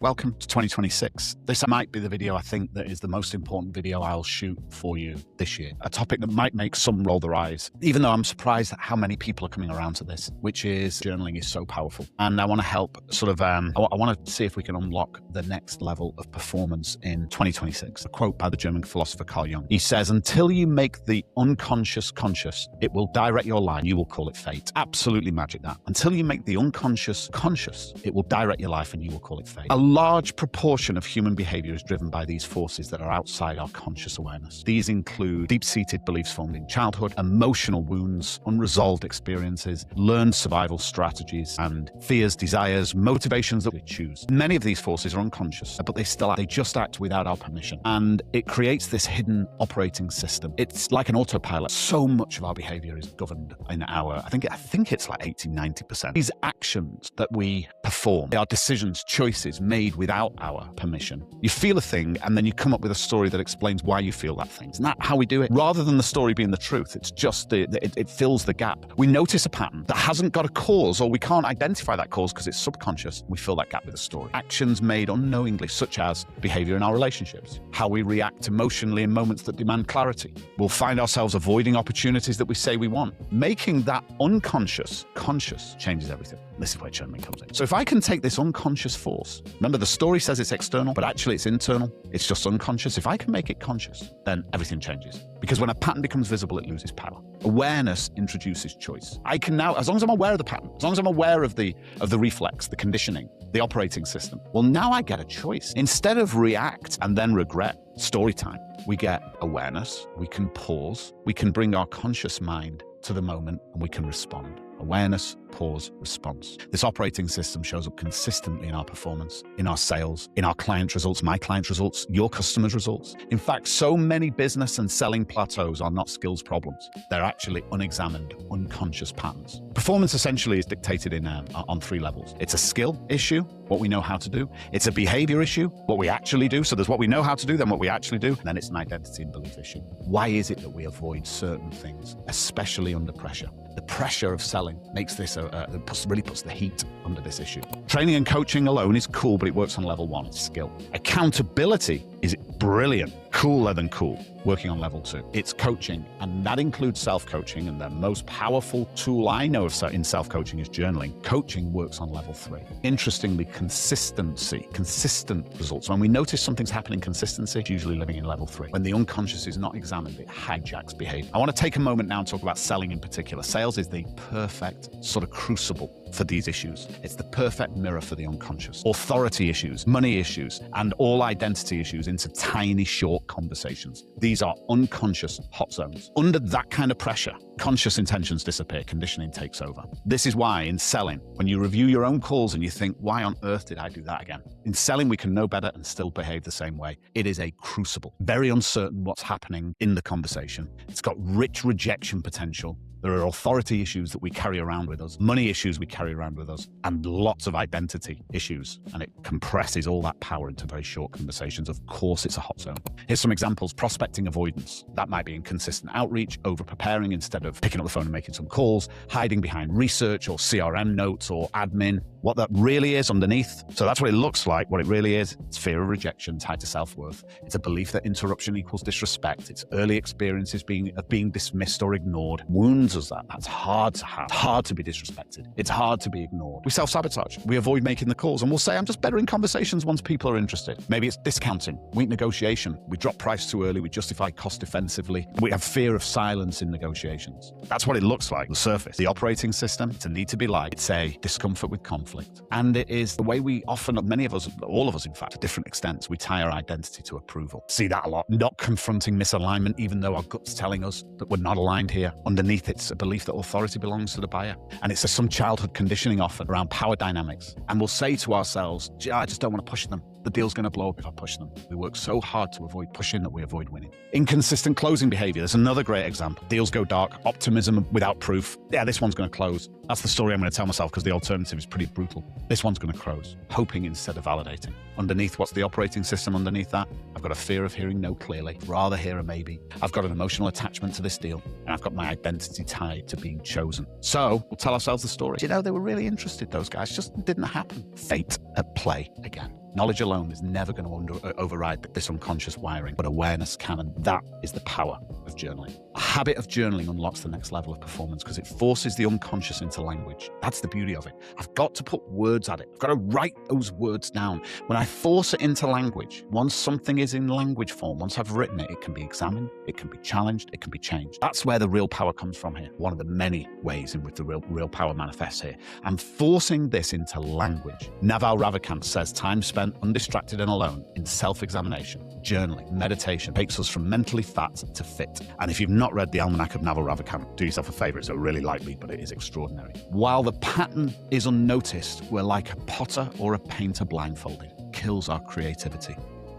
Welcome to 2026. This might be the video I think that is the most important video I'll shoot for you this year. A topic that might make some roll their eyes, even though I'm surprised at how many people are coming around to this, which is journaling is so powerful. And I want to help I want to see if we can unlock the next level of performance in 2026. A quote by the German philosopher Carl Jung. He says, until you make the unconscious conscious, it will direct your life. You will call it fate. Absolutely magic that. Until you make the unconscious conscious, it will direct your life and you will call it fate. A large proportion of human behavior is driven by these forces that are outside our conscious awareness. These include deep-seated beliefs formed in childhood, emotional wounds, unresolved experiences, learned survival strategies, and fears, desires, motivations that we choose. Many of these forces are unconscious, but they just act without our permission. And it creates this hidden operating system. It's like an autopilot. So much of our behavior is governed in I think it's like 80-90%. These actions that we perform, they are decisions, choices made without our permission. You feel a thing and then you come up with a story that explains why you feel that thing. Isn't that how we do it? Rather than the story being the truth, it's just it fills the gap. We notice a pattern that hasn't got a cause, or we can't identify that cause because it's subconscious. We fill that gap with a story. Actions made unknowingly, such as behavior in our relationships, how we react emotionally in moments that demand clarity. We'll find ourselves avoiding opportunities that we say we want. Making that unconscious conscious changes everything. This is where journaling comes in. So if I can take this unconscious force, remember the story says it's external, but actually it's internal. It's just unconscious. If I can make it conscious, then everything changes. Because when a pattern becomes visible, it loses power. Awareness introduces choice. I can now, as long as I'm aware of the pattern, as long as I'm aware of the reflex, the conditioning, the operating system, well, now I get a choice. Instead of react and then regret, story time, we get awareness, we can pause, we can bring our conscious mind to the moment, and we can respond. Awareness, pause, response. This operating system shows up consistently in our performance, in our sales, in our client results, my client results, your customers' results. In fact, so many business and selling plateaus are not skills problems. They're actually unexamined, unconscious patterns. Performance essentially is dictated on three levels. It's a skill issue, what we know how to do. It's a behavior issue, what we actually do. So there's what we know how to do, then what we actually do. And then it's an identity and belief issue. Why is it that we avoid certain things, especially under pressure? The pressure of selling makes this really puts the heat under this issue. Training and coaching alone is cool, but it works on level 1, it's skill. Accountability is brilliant, cooler than cool, working on level 2. It's coaching, and that includes self-coaching, and the most powerful tool I know of in self-coaching is journaling. Coaching works on level 3. Interestingly, consistency, consistent results. When we notice something's happening, consistency, it's usually living in level 3. When the unconscious is not examined, it hijacks behavior. I want to take a moment now and talk about selling in particular. Sales is the perfect sort of crucible for these issues. It's the perfect mirror for the unconscious. Authority issues, money issues, and all identity issues into tiny, short conversations. These are unconscious hot zones. Under that kind of pressure, conscious intentions disappear, conditioning takes over. This is why in selling, when you review your own calls and you think, why on earth did I do that again? In selling, we can know better and still behave the same way. It is a crucible. Very uncertain what's happening in the conversation. It's got rich rejection potential. There are authority issues that we carry around with us, money issues we carry around with us, and lots of identity issues. And it compresses all that power into very short conversations. Of course, it's a hot zone. Here's some examples. Prospecting avoidance. That might be inconsistent outreach, over-preparing instead of picking up the phone and making some calls, hiding behind research or CRM notes or admin. What that really is underneath. So that's what it looks like. What it really is, it's fear of rejection tied to self-worth. It's a belief that interruption equals disrespect. It's early experiences of being dismissed or ignored. Wounds us that. That's hard to have. It's hard to be disrespected. It's hard to be ignored. We self-sabotage. We avoid making the calls, and we'll say, I'm just better in conversations once people are interested. Maybe it's discounting, weak negotiation. We drop price too early. We justify cost defensively. We have fear of silence in negotiations. That's what it looks like, the surface. The operating system, it's a need to be liked. It's a discomfort with conflict. And it is the way we often, many of us, all of us in fact, to different extents, we tie our identity to approval. See that a lot. Not confronting misalignment, even though our gut's telling us that we're not aligned here. Underneath, it's a belief that authority belongs to the buyer. And it's some childhood conditioning often around power dynamics. And we'll say to ourselves, I just don't want to push them. The deal's going to blow up if I push them. We work so hard to avoid pushing that we avoid winning. Inconsistent closing behavior. There's another great example. Deals go dark. Optimism without proof. Yeah, this one's going to close. That's the story I'm going to tell myself because the alternative is pretty brutal. This one's going to close. Hoping instead of validating. Underneath, what's the operating system underneath that? I've got a fear of hearing no clearly. Rather hear a maybe. I've got an emotional attachment to this deal. And I've got my identity tied to being chosen. So we'll tell ourselves the story. You know, they were really interested, those guys. Just didn't happen. Fate at play again. Knowledge alone is never going to override this unconscious wiring, but awareness can, and that is the power of journaling. A habit of journaling unlocks the next level of performance because it forces the unconscious into language. That's the beauty of it. I've got to put words at it. I've got to write those words down. When I force it into language, once something is in language form, once I've written it, it can be examined, it can be challenged, it can be changed. That's where the real power comes from here. One of the many ways in which the real power manifests here. I'm forcing this into language. Naval Ravikant says time spent undistracted and alone in self-examination, journaling, meditation takes us from mentally fat to fit. And if you've not read the Almanac of Naval Ravikant, do yourself a favor. It's a really light read, but it is extraordinary. While the pattern is unnoticed, we're like a potter or a painter blindfolded. It kills our creativity.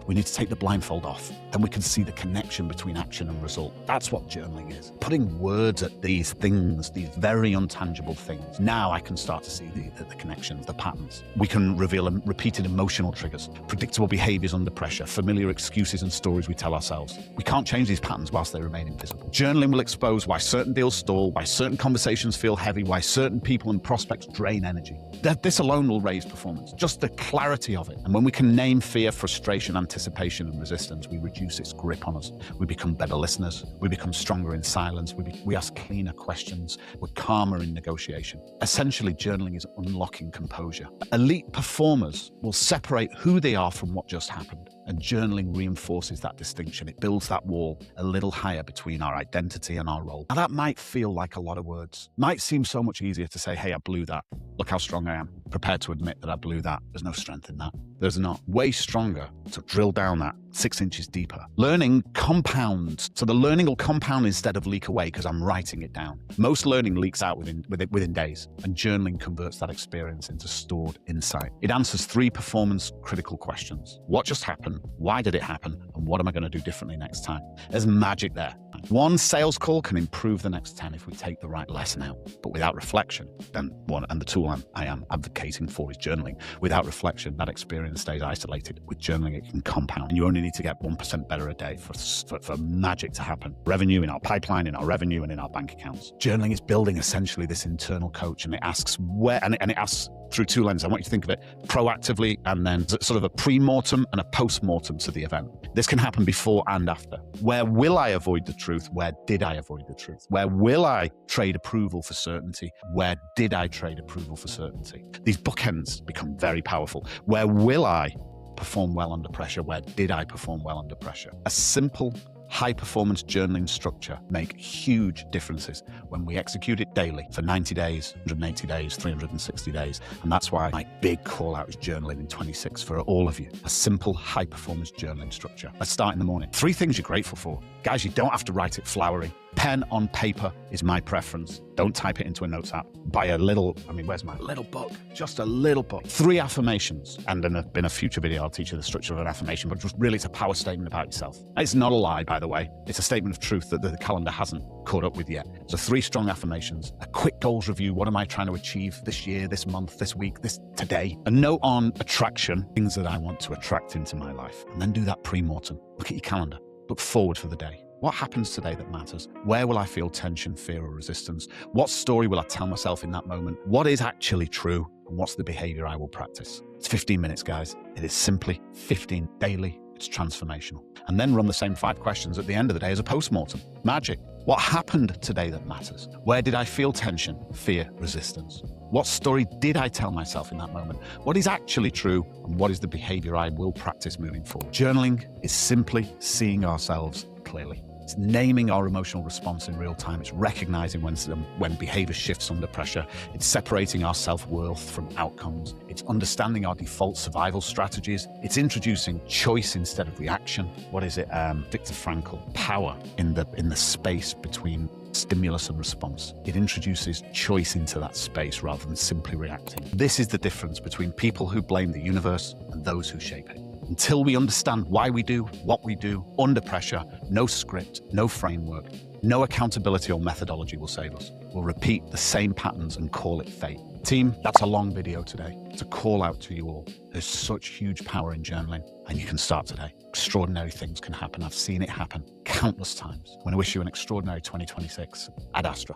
We need to take the blindfold off. Then we can see the connection between action and result. That's what journaling is. Putting words at these things, these very untangible things. Now I can start to see the connections, the patterns. We can reveal repeated emotional triggers, predictable behaviors under pressure, familiar excuses and stories we tell ourselves. We can't change these patterns whilst they remain invisible. Journaling will expose why certain deals stall, why certain conversations feel heavy, why certain people and prospects drain energy. This alone will raise performance, just the clarity of it. And when we can name fear, frustration, anticipation, and resistance, we reduce its grip on us. We become better listeners. We become stronger in silence. We ask cleaner questions. We're calmer in negotiation. Essentially, journaling is unlocking composure. Elite performers will separate who they are from what just happened. And journaling reinforces that distinction. It builds that wall a little higher between our identity and our role. Now, that might feel like a lot of words. Might seem so much easier to say, hey, I blew that. Look how strong I am. Prepared to admit that I blew that. There's no strength in that. There's not. Way stronger to drill down that 6 inches deeper. Learning compounds. So the learning will compound instead of leak away because I'm writing it down. Most learning leaks out within days, and journaling converts that experience into stored insight. It answers 3 performance critical questions. What just happened? Why did it happen? And what am I going to do differently next time? There's magic there. One sales call can improve the next 10 if we take the right lesson out. But without reflection, then and the tool I am advocating for is journaling. Without reflection, that experience stays isolated. With journaling, it can compound. And you only need to get 1% better a day for magic to happen. Revenue in our pipeline, in our revenue, and in our bank accounts. Journaling is building essentially this internal coach, and it asks it asks through 2 lenses. I want you to think of it proactively and then sort of a pre-mortem and a post-mortem to the event. This can happen before and after. Where will I avoid the truth? Where did I avoid the truth? Where will I trade approval for certainty? Where did I trade approval for certainty? These bookends become very powerful. Where will I perform well under pressure? Where did I perform well under pressure? A simple high-performance journaling structure make huge differences when we execute it daily for 90 days, 180 days, 360 days. And that's why my big call out is journaling in 26 for all of you. A simple high-performance journaling structure. Let's start in the morning. 3 things you're grateful for. Guys, you don't have to write it flowery. Pen on paper is my preference. Don't type it into a notes app. Buy where's my little book? Just a little book. 3 affirmations. And in a future video, I'll teach you the structure of an affirmation, but just really it's a power statement about yourself. It's not a lie, by the way. It's a statement of truth that the calendar hasn't caught up with yet. So 3 strong affirmations, a quick goals review. What am I trying to achieve this year, this month, this week, today? A note on attraction, things that I want to attract into my life. And then do that pre-mortem. Look at your calendar. Look forward for the day. What happens today that matters? Where will I feel tension, fear, or resistance? What story will I tell myself in that moment? What is actually true? And what's the behavior I will practice? It's 15 minutes, guys. It is simply 15 daily. It's transformational. And then run the same 5 questions at the end of the day as a post-mortem. Magic. What happened today that matters? Where did I feel tension, fear, resistance? What story did I tell myself in that moment? What is actually true? And what is the behavior I will practice moving forward? Journaling is simply seeing ourselves clearly. It's naming our emotional response in real time. It's recognizing when behavior shifts under pressure. It's separating our self-worth from outcomes. It's understanding our default survival strategies. It's introducing choice instead of reaction. What is it? Viktor Frankl, power in the space between stimulus and response. It introduces choice into that space rather than simply reacting. This is the difference between people who blame the universe and those who shape it. Until we understand why we do what we do under pressure, no script, no framework, no accountability or methodology will save us. We'll repeat the same patterns and call it fate. Team, that's a long video today. It's a call out to you all. There's such huge power in journaling, and you can start today. Extraordinary things can happen. I've seen it happen countless times. I want to wish you an extraordinary 2026. Ad Astra.